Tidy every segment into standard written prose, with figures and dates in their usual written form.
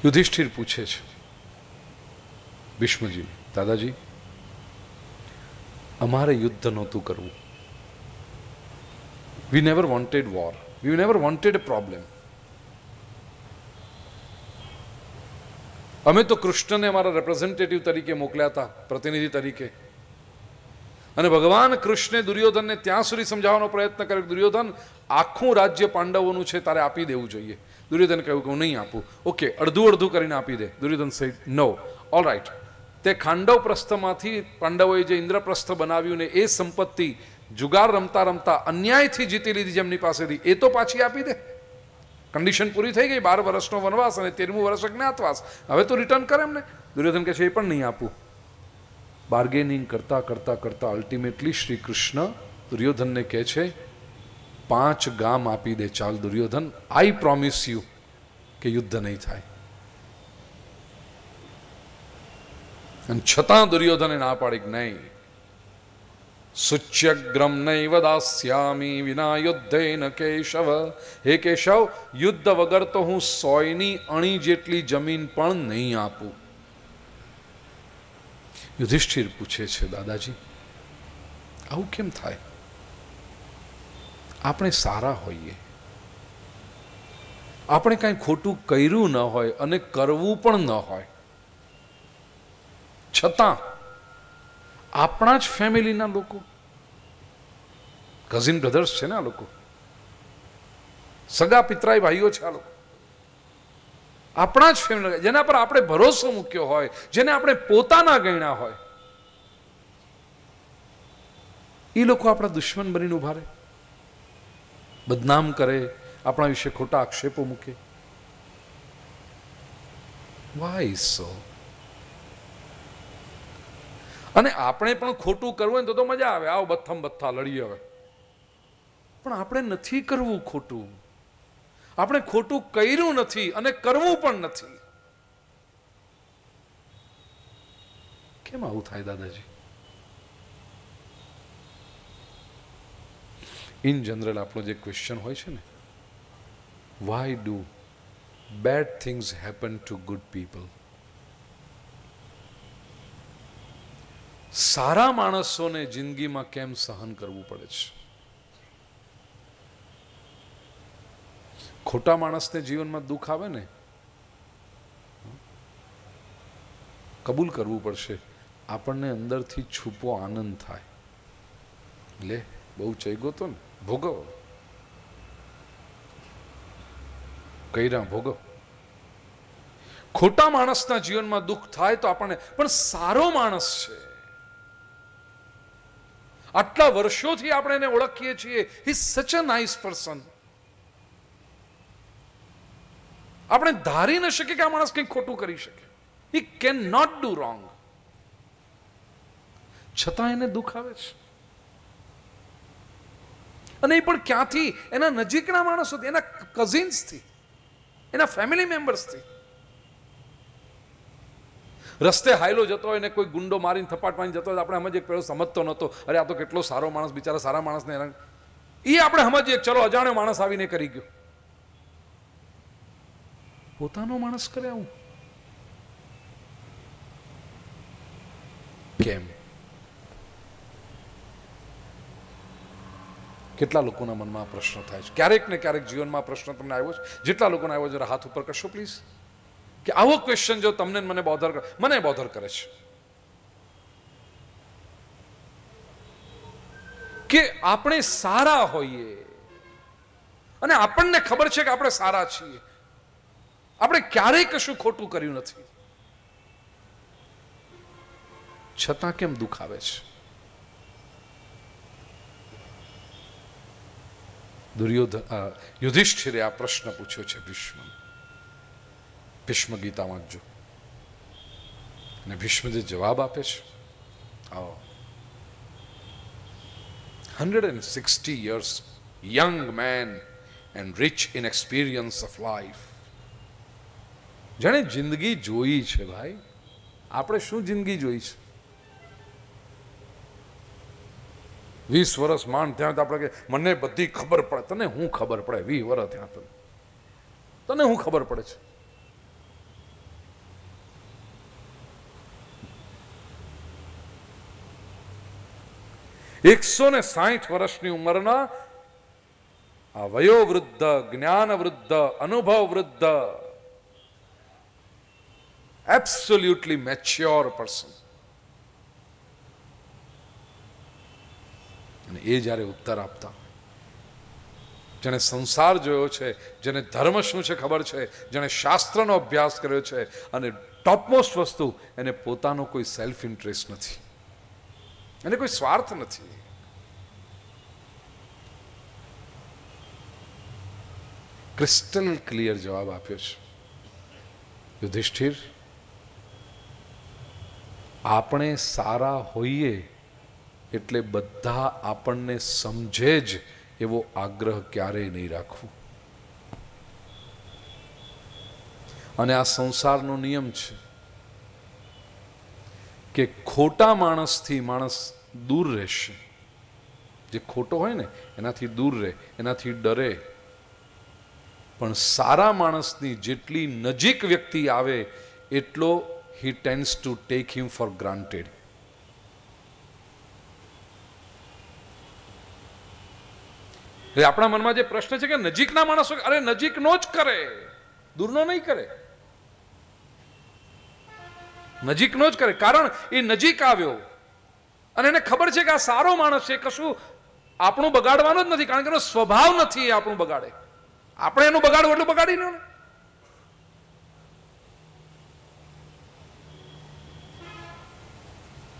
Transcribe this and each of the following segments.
યુધિષ્ઠિર પૂછે છે ભીષ્મજી, દાદાજી અમારે યુદ્ધ નહોતું કરવું. વી નેવર વોન્ટેડ વોર, વી નેવર વોન્ટેડ એ પ્રોબ્લેમ. અમે તો કૃષ્ણને અમારા રેપ્રેઝેન્ટેટિવ તરીકે મોકલ્યા હતા, પ્રતિનિધિ તરીકે. અને ભગવાન કૃષ્ણે દુર્યોધનને ત્યાં સુધી સમજાવવાનો પ્રયત્ન કર્યો કે દુર્યોધન આખું રાજ્ય પાંડવોનું છે, તારે આપી દેવું જોઈએ. દુર્યોધન કહ્યું કે હું નહીં આપું. ઓકે, અડધું અડધું કરીને આપી દે. Duryodhan said no. All right. તે ખાંડવ પ્રસ્થમાંથી પાંડવોએ જે ઇન્દ્રપ્રસ્થ બનાવ્યું ને એ સંપત્તિ જુગાર રમતા રમતા અન્યાયથી જીતી લીધી જેમની પાસેથી, એ તો પાછી આપી દે. કન્ડિશન પૂરી થઈ ગઈ. 12 વર્ષનો વનવાસ અને 13મું વર્ષ અજ્ઞાતવાસ. હવે તો રિટર્ન કરે એમને. દુર્યોધન કહે છે એ પણ નહીં આપું. બાર્ગેનિંગ કરતા કરતા કરતા અલ્ટિમેટલી શ્રી કૃષ્ણ દુર્યોધનને કહે છે 5 ગામ આપી દે. ચાલ દુર્યોધન, આઈ પ્રોમિસ યુ કે યુદ્ધ નહીં થાય. અને છતાં દુર્યોધને ના પાડી કે નહીં, સુચ્યગ્રમ નૈવ દાસ્યામી વિના યુદ્ધેન કેશવ. હે કેશવ, યુદ્ધ વગર તો હું 100ની અણી જેટલી જમીન પણ નહીં આપું. યુધિષ્ઠિર પૂછે છે દાદાજી આવું કેમ થાય? આપણે સારા હોઈએ, આપણે કાંઈ ખોટું કર્યું ન હોય અને કરવું પણ ન હોય, છતાં આપણા જ ફેમિલીના લોકો, કઝિન બ્રધર્સ છે ને આ લોકો, સગા પિતરાઈ ભાઈઓ છે આ લોકો, આપણા જ ફેમિલી, જેના પર આપણે ભરોસો મૂક્યો હોય, જેને આપણે પોતાના ગણ્યા હોય, એ લોકો આપણા દુશ્મન બનીને ઉભા રહે, બદનામ કરે, આપણા વિશે ખોટા આક્ષેપો મૂકે. વાય સો? અને આપણે પણ ખોટું કરવું હોય તો મજા આવે, આવો બથમ બથ્થા લડીએ હવે. પણ આપણે નથી કરવું ખોટું, આપણે ખોટું કર્યું નથી અને કરવું પણ નથી. કેમ આવું થાય દાદાજી? ઇન જનરલ આપણો જે ક્વેશ્ચન હોય છે ને, why do bad things happen to good people? સારા માણસોને જિંદગીમાં કેમ સહન કરવું પડે છે? ખોટા માણસને જીવનમાં દુઃખ આવે ને, કબૂલ કરવું પડશે, આપણને અંદરથી છુપો આનંદ થાય. લે બહુ ચૈગો તો ને, ભોગવ, કઈરા ભોગવ. ખોટા માણસના જીવનમાં દુઃખ થાય તો આપણને, પણ સારો માણસ છે, આટલા વર્ષોથી આપણે એને ઓળખીએ છીએ, હી સચ અ નાઇસ પર્સન. આપણે ધારી ન શકીએ કે આ માણસ કંઈક ખોટું કરી શકે. He can not do wrong. છતાં એને દુઃખ આવે છે. અને એ પણ ક્યાંથી? એના નજીકના માણસોથી, એના કઝિન્સથી, એના ફેમિલી મેમ્બર્સથી. રસ્તે હાયલો જતો હોય ને કોઈ ગુંડો મારીને થપાટ મારીને જતો હોય, આપણે સમજીએ પેલો સમજતો નહોતો, અરે આ તો કેટલો સારો માણસ, બિચારા સારા માણસને હેરાન. એ આપણે સમજીએ ચલો અજાણ્યો માણસ આવીને કરી ગયો. પોતાનો માણસ કરે આવું કેમ? કેટલા લોકોના મનમાં આ પ્રશ્ન થાય છે. ક્યારેક ને ક્યારેક જીવનમાં પ્રશ્ન તમને આવ્યો છે? જેટલા લોકોને આવ્યો જરા હાથ ઉપર કરશો પ્લીઝ, કે આવો ક્વેશ્ચન જો તમને મને બોધર કરે. મને બોધર કરે છે કે આપણે સારા હોઈએ અને આપણને ખબર છે કે આપણે સારા છીએ, આપણે ક્યારેય કશું ખોટું કર્યું નથી, છતાં કેમ દુઃખ આવે છે? યુધિષ્ઠિરે આ પ્રશ્ન પૂછ્યો છે ભીષ્મ. ભીષ્મ ગીતા વાંચજો અને ભીષ્મ જે જવાબ આપે છે, આવો 160 years young man and rich in experience of life. જેણે જિંદગી જોઈ છે ભાઈ. આપણે શું જિંદગી જોઈ છે? 20 વર્ષ માંડ ત્યાં તો આપણે કે મને બધી ખબર પડે. તને હું ખબર પડે? 20 વર્ષ ત્યાં તને હું ખબર પડે છે? 160 વર્ષની ઉંમરના આ વયોવૃદ્ધ, જ્ઞાનવૃદ્ધ, અનુભવ વૃદ્ધ, એબ્સોલ્યુટલી મેચ્યોર પર્સન, અને એ જ્યારે ઉત્તર આપતા, જેને સંસાર જોયો છે, જેને ધર્મ શું છે ખબર છે, જેને શાસ્ત્રનો અભ્યાસ કર્યો છે, અને ટોપમોસ્ટ વસ્તુ, એને પોતાનો કોઈ સેલ્ફ ઇન્ટરેસ્ટ નથી, એને કોઈ સ્વાર્થ નથી. ક્રિસ્ટલ ક્લિયર જવાબ આપ્યો છે. યુધિષ્ઠિર, આપણે સારા હોઈએ એટલે બધા આપણને સમજે જ એવો આગ્રહ ક્યારેય નહીં રાખવું. અને આ સંસારનો નિયમ છે કે ખોટા માણસથી માણસ દૂર રહેશે. જે ખોટો હોય ને એનાથી દૂર રહે, એનાથી ડરે. પણ સારા માણસની જેટલી નજીક વ્યક્તિ આવે એટલો he tends to take him for granted. એટલે આપણા મનમાં જે પ્રશ્ન છે કે નજીકના માણસો, અરે નજીકનો જ કરે, દૂરનો નહીં કરે, નજીકનો જ કરે. કારણ એ નજીક આવ્યો અને એને ખબર છે કે આ સારો માણસ છે, કશું આપણું બગાડવાનો જ નથી, કારણ કે એનો સ્વભાવ નથી એ આપણું બગાડે. આપણે એનું બગાડવું એટલું બગાડી લો ને.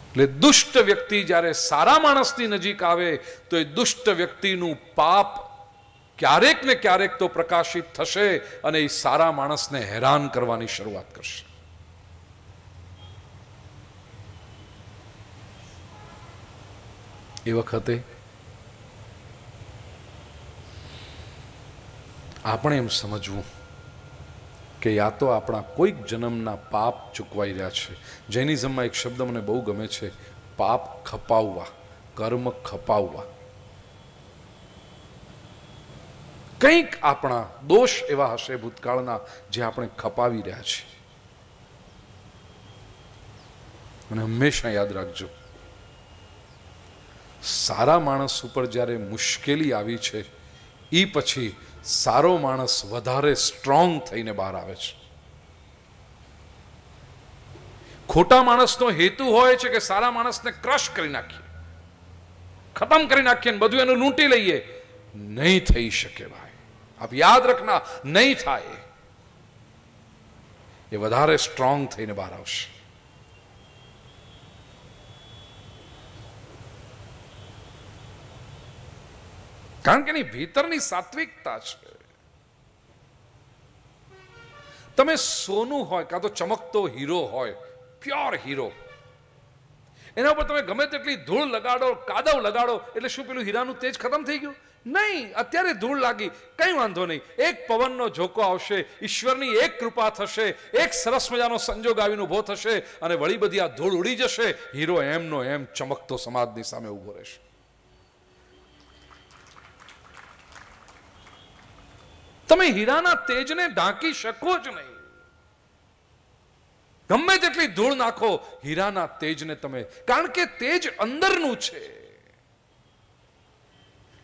એટલે દુષ્ટ વ્યક્તિ જ્યારે સારા માણસની નજીક આવે તો એ દુષ્ટ વ્યક્તિનું પાપ ક્યારેક ને ક્યારેક તો પ્રકાશિત થશે અને એ સારા માણસને હેરાન કરવાની શરૂઆત કરશે. એ વખતે આપણે એમ સમજવું કે યા તો આપણા કોઈક જન્મના પાપ ચૂકવાઈ રહ્યા છે. જૈનિઝમમાં એક શબ્દ મને બહુ ગમે છે, પાપ ખપાવવા, કર્મ ખપાવવા. કંઈક આપણા દોષ એવા હશે ભૂતકાળના જે આપણે ખપાવી રહ્યા છીએ. અને હંમેશા યાદ રાખજો, સારા માણસ ઉપર જ્યારે મુશ્કેલી આવી છે એ પછી સારો માણસ વધારે સ્ટ્રોંગ થઈને બહાર આવે છે. ખોટા માણસનો હેતુ હોય છે કે સારા માણસને ક્રશ કરી નાખીએ, ખતમ કરી નાખીએ, બધું એનું લૂંટી લઈએ. નહીં થઈ શકે ભાઈ, આપ યાદ રખના, નહીં થાય. એ વધારે સ્ટ્રોંગ થઈને બહાર આવશે. કારણ કે એની ભીતરની સાત્વિકતા છે. તમે સોનું હોય કાં તો ચમકતો હીરો હોય, પ્યોર હીરો, એના ઉપર તમે ગમે તેટલી ધૂળ લગાડો, કાદવ લગાડો, એટલે શું પેલું હીરાનું તેજ ખતમ થઈ ગયું? નહીં. અત્યારે ધૂળ લાગી, કઈ વાંધો નહીં, એક પવનનો ઝોકો આવશે, ઈશ્વરની એક કૃપા થશે, એક સરસ મજાનો સંજોગ આવીને ઉભો થશે અને વળી બધી આ ધૂળ ઉડી જશે. હીરો એમનો એમ ચમકતો સમાજની સામે ઉભો રહેશે. તમે હીરાના તેજને ઢાંકી શકો જ નહીં. ગમે તેટલી ધૂળ નાખો, હીરાના તેજને તમે, કારણ કે તેજ અંદરનું છે.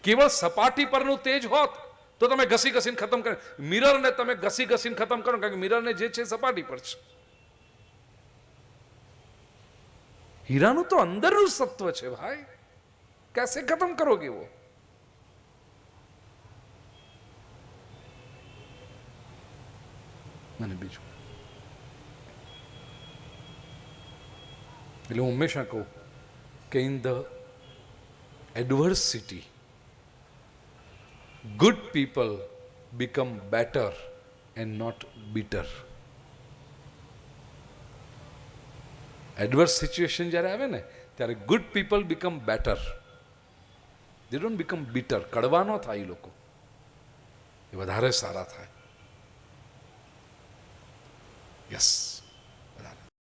કેવળ સપાટી પરનું તેજ હોત તો તમે ઘસી ઘસીને ખતમ કરો. મિરરને તમે ઘસી ઘસીને ખતમ કરો, કારણ કે મિરરને જે છે સપાટી પર છે. હીરાનું તો અંદરનું સત્વ છે ભાઈ, कैसे खत्म करोगे वो? અને બીજું એટલે હું હંમેશા કહું કે in the adversity good people become better and not bitter. Adverse situation જ્યારે આવે ને ત્યારે good people become better. They don't become bitter. કડવા ન થાય એ લોકો, એ વધારે સારા થાય. યસ.